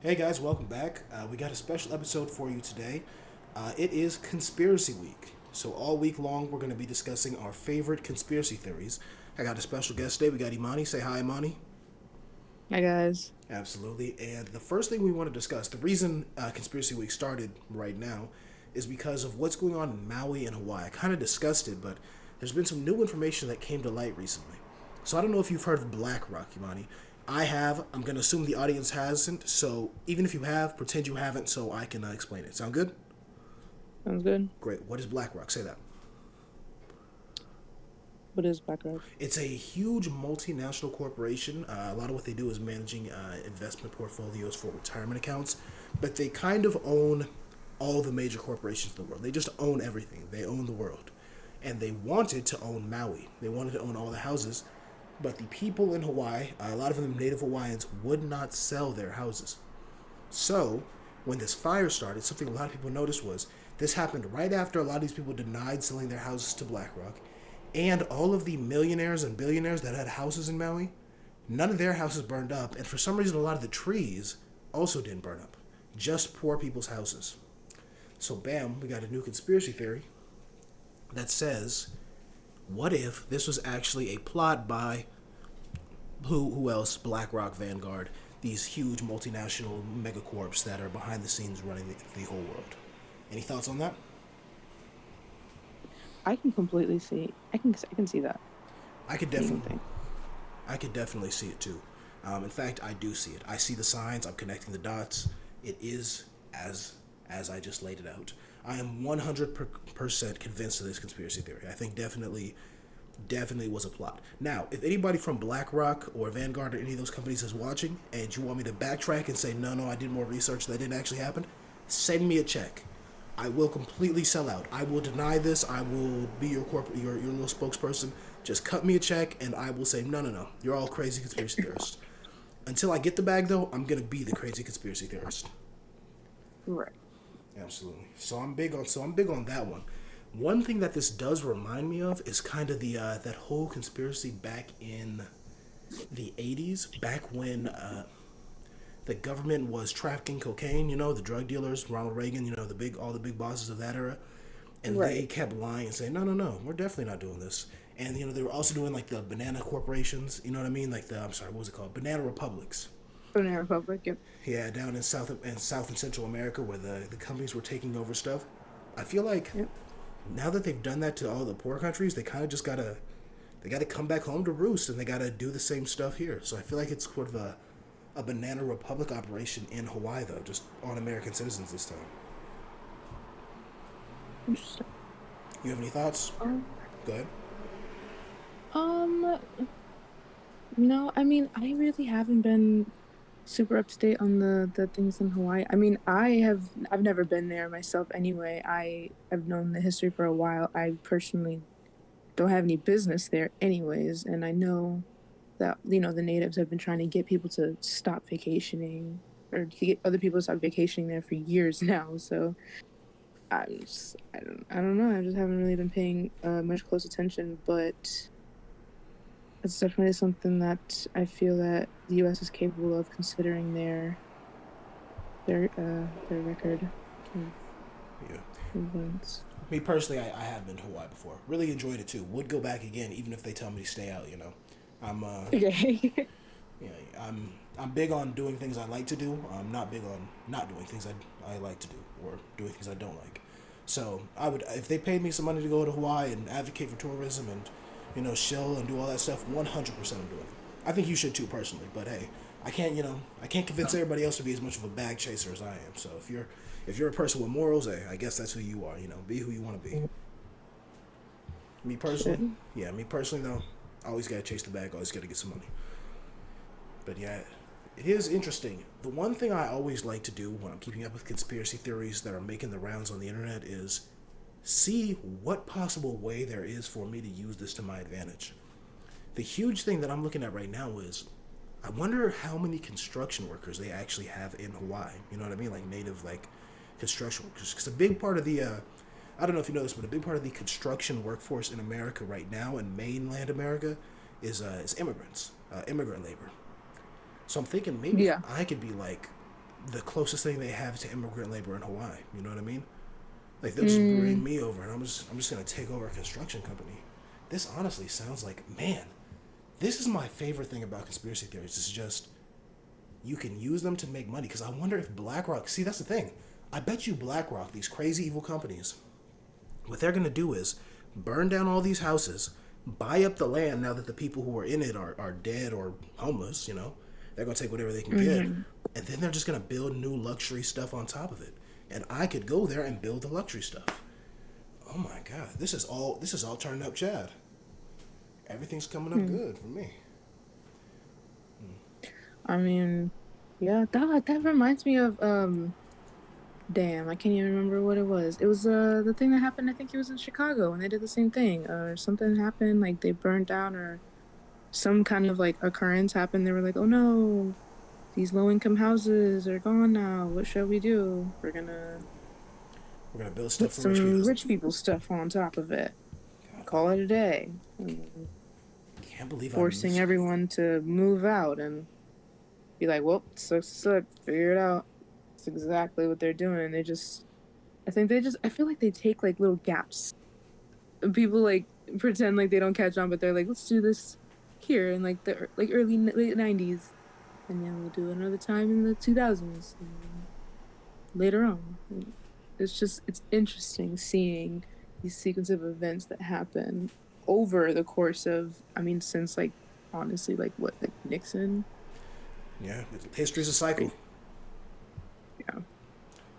Hey guys, welcome back. We got a special episode for you today. It is Conspiracy Week. So, all week long, we're going to be discussing our favorite conspiracy theories. I got a special guest today. We got Imani. Say hi, Imani. Hi guys. Absolutely. And the first thing we want to discuss, the reason Conspiracy Week started right now, is because of what's going on in Maui and Hawaii. I kind of discussed it, but there's been some new information that came to light recently. So I don't know if you've heard of BlackRock, Imani. I have. I'm going to assume the audience hasn't. So even if you have, pretend you haven't so I can explain it. Sound good? Sounds good. Great. What is BlackRock? Say that. What is background? It's a huge multinational corporation. A lot of what they do is managing investment portfolios for retirement accounts, but they kind of own all the major corporations in the world. They just own everything. They own the world. And they wanted to own Maui. They wanted to own all the houses, but the people in Hawaii, a lot of them native Hawaiians, would not sell their houses. So, when this fire started, something a lot of people noticed was this happened right after a lot of these people denied selling their houses to BlackRock, and all of the millionaires and billionaires that had houses in Maui, none of their houses burned up, and for some reason, a lot of the trees also didn't burn up. Just poor people's houses. So, bam, we got a new conspiracy theory that says, what if this was actually a plot by who else? BlackRock, Vanguard, these huge multinational megacorps that are behind the scenes running the whole world. Any thoughts on that? I can completely see. I can see that I could being a definitely, thing. I could definitely see it too. In fact, I do see it. I see the signs. I'm connecting the dots. It is as I just laid it out. I am 100% convinced of this conspiracy theory. I think definitely was a plot. Now, if anybody from BlackRock or Vanguard or any of those companies is watching and you want me to backtrack and say, no, I did more research, that didn't actually happen, send me a check. I will completely sell out. I will deny this. I will be your corporate, your little spokesperson. Just cut me a check and I will say, no. You're all crazy conspiracy theorists. Until I get the bag, though, I'm going to be the crazy conspiracy theorist. Right. Absolutely. So I'm big on that one. One thing that this does remind me of is kind of the that whole conspiracy back in the '80s, back when the government was trafficking cocaine. You know, the drug dealers, Ronald Reagan. You know, all the big bosses of that era, and they Right. kept lying and saying, no, we're definitely not doing this. And they were also doing like the banana corporations. You know what I mean? Like I'm sorry, what was it called? Banana republics. Banana Republic. Yep. Yeah, down in South and Central America, where the companies were taking over stuff. I feel like Yep. now that they've done that to all the poor countries, they gotta come back home to roost, and they gotta do the same stuff here. So I feel like it's sort of a banana republic operation in Hawaii, though, just on American citizens this time. Interesting. You have any thoughts? Um. Go ahead. Um. No, I mean, I really haven't been super up to date on the things in Hawaii. I mean, I've never been there myself anyway. I've known the history for a while. I personally don't have any business there anyways, and I know that the natives have been trying to get people to stop vacationing or to get other people to stop vacationing there for years now. So I don't know. I just haven't really been paying much close attention, but it's definitely something that I feel that the U.S. is capable of considering their record of Yeah. events. Me personally, I have been to Hawaii before. Really enjoyed it too. Would go back again, even if they tell me to stay out. I'm Okay. yeah, I'm big on doing things I like to do. I'm not big on not doing things I like to do or doing things I don't like. So I would, if they paid me some money to go to Hawaii and advocate for tourism and chill and do all that stuff, 100% I'm doing it. I think you should too personally. But hey, I can't convince everybody else to be as much of a bag chaser as I am. So if you're a person with morals, hey, I guess that's who you are. Be who you want to be. Me personally, Should. yeah, me personally though, always gotta chase the bag. Always gotta get some money. But yeah, it is interesting. The one thing I always like to do when I'm keeping up with conspiracy theories that are making the rounds on the internet is see what possible way there is for me to use this to my advantage. The huge thing that I'm looking at right now is I wonder how many construction workers they actually have in Hawaii. You know what I mean? Like native, like construction workers. Because a big part of the, I don't know if you know this, but a big part of the construction workforce in America right now, in mainland America, is immigrants, immigrant labor. So I'm thinking maybe Yeah. I could be like the closest thing they have to immigrant labor in Hawaii. You know what I mean? Like they'll just bring Mm, me over, and I'm just gonna take over a construction company. This honestly sounds like, man, this is my favorite thing about conspiracy theories. It's just you can use them to make money. Because I wonder if BlackRock. See, that's the thing. I bet you BlackRock, these crazy evil companies, what they're gonna do is burn down all these houses, buy up the land now that the people who are in it are dead or homeless. They're gonna take whatever they can get, mm-hmm. and then they're just gonna build new luxury stuff on top of it. And I could go there and build the luxury stuff. Oh my god, this is all turning up, Chad. Everything's coming up Mm. good for me. I mean, yeah, that reminds me of damn, I can't even remember what it was. It was the thing that happened, I think it was in Chicago and they did the same thing. Or something happened, like they burned down or some kind of like occurrence happened. They were like, "Oh no, these low income houses are gone now. What shall we do? We're gonna We're gonna build stuff put for rich people. some rich people stuff on top of it. God, Call it a day." And can't believe I forcing missed. everyone to move out and be like, "Well, suck, figure it out." It's exactly what they're doing. I feel like they take like little gaps. And people like pretend like they don't catch on, but they're like, let's do this here in like the like early late 90s. And then we'll do it another time in the 2000s. And then later on. And it's interesting seeing these sequence of events that happen over the course of, I mean, since like, honestly, like what, like Nixon? Yeah, history's a cycle. Crazy. Yeah.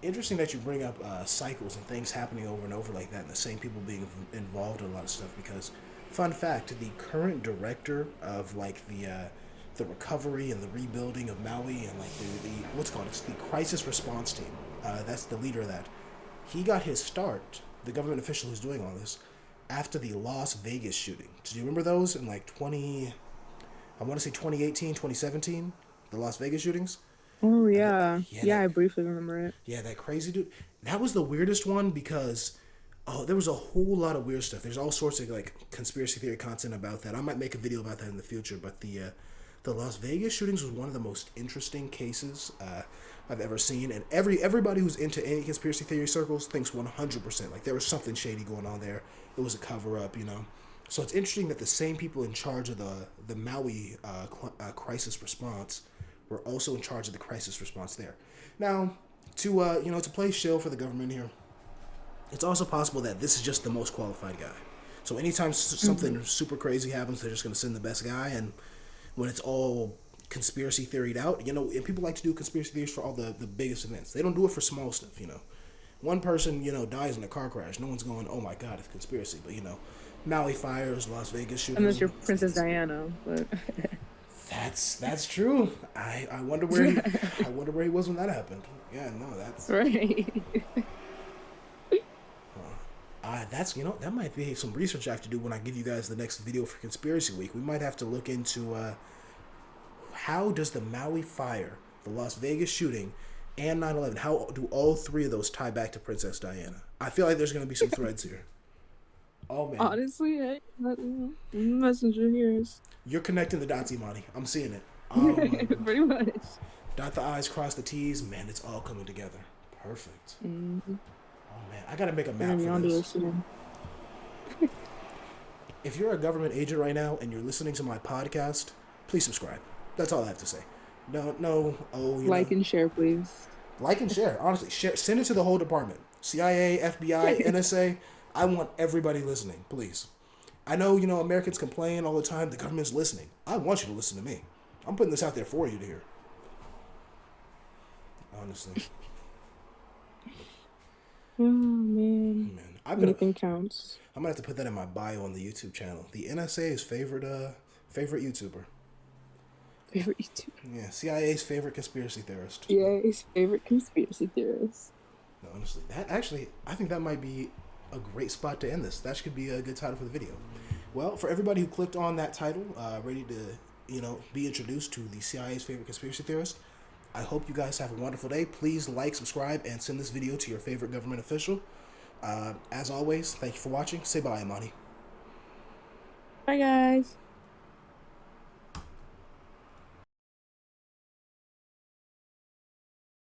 Interesting that you bring up cycles and things happening over and over like that, and the same people being involved in a lot of stuff. Because, fun fact, the current director of like the recovery and the rebuilding of Maui and like the what's it called, it's the crisis response team. That's the leader of that. He got his start. The government official who's doing all this after the Las Vegas shooting. Do you remember those in like 20? I want to say 2018, 2017, the Las Vegas shootings. Oh, Uh, yeah. yeah, Yeah, that I briefly remember it. yeah, that crazy dude. That was the weirdest one because there was a whole lot of weird stuff. There's all sorts of like conspiracy theory content about that. I might make a video about that in the future. But the Las Vegas shootings was one of the most interesting cases I've ever seen. And everybody who's into any conspiracy theory circles thinks 100% like there was something shady going on there. It was a cover up. So it's interesting that the same people in charge of the Maui crisis response were also in charge of the crisis response there. Now, to play shill for the government here, it's also possible that this is just the most qualified guy. So anytime Hmm. something super crazy happens, they're just going to send the best guy. And when it's all conspiracy theoried out, and people like to do conspiracy theories for all the biggest events. They don't do it for small stuff. One person, dies in a car crash. No one's going, oh my God, it's conspiracy. But, Maui fires, Las Vegas Unless shooting. you're Princess Diana, but That's true. I wonder where he was when that happened. Yeah, no, that's right. that might be some research I have to do when I give you guys the next video for Conspiracy Week. We might have to look into how does the Maui fire, the Las Vegas shooting, and 9/11, how do all three of those tie back to Princess Diana? I feel like there's going to be some threads here. Oh man, Honestly, hey, messenger here is you're connecting the dots, Imani. I'm seeing it. Oh my gosh. pretty much. Dot the I's, cross the T's. Man, it's all coming together. Perfect. Mm-hmm. Oh man, I gotta make a We're gonna map be for onto this. it soon. If you're a government agent right now and you're listening to my podcast, please subscribe. That's all I have to say. No, no, oh, Like and share, please. like and share. Honestly, share. Send it to the whole department. CIA, FBI, NSA. I want everybody listening, please. I know, Americans complain all the time. The government's listening. I want you to listen to me. I'm putting this out there for you to hear. Honestly, Oh man, man, anything counts. I'm gonna have to put that in my bio on the YouTube channel. The NSA's favorite YouTuber. Favorite YouTuber. Yeah, CIA's favorite conspiracy theorist. GA's favorite conspiracy theorist. No, honestly, that actually, I think that might be a great spot to end this. That could be a good title for the video. Well, for everybody who clicked on that title, ready to, be introduced to the CIA's favorite conspiracy theorist, I hope you guys have a wonderful day. Please like, subscribe, and send this video to your favorite government official. As always, thank you for watching. Say bye, Imani. Bye guys.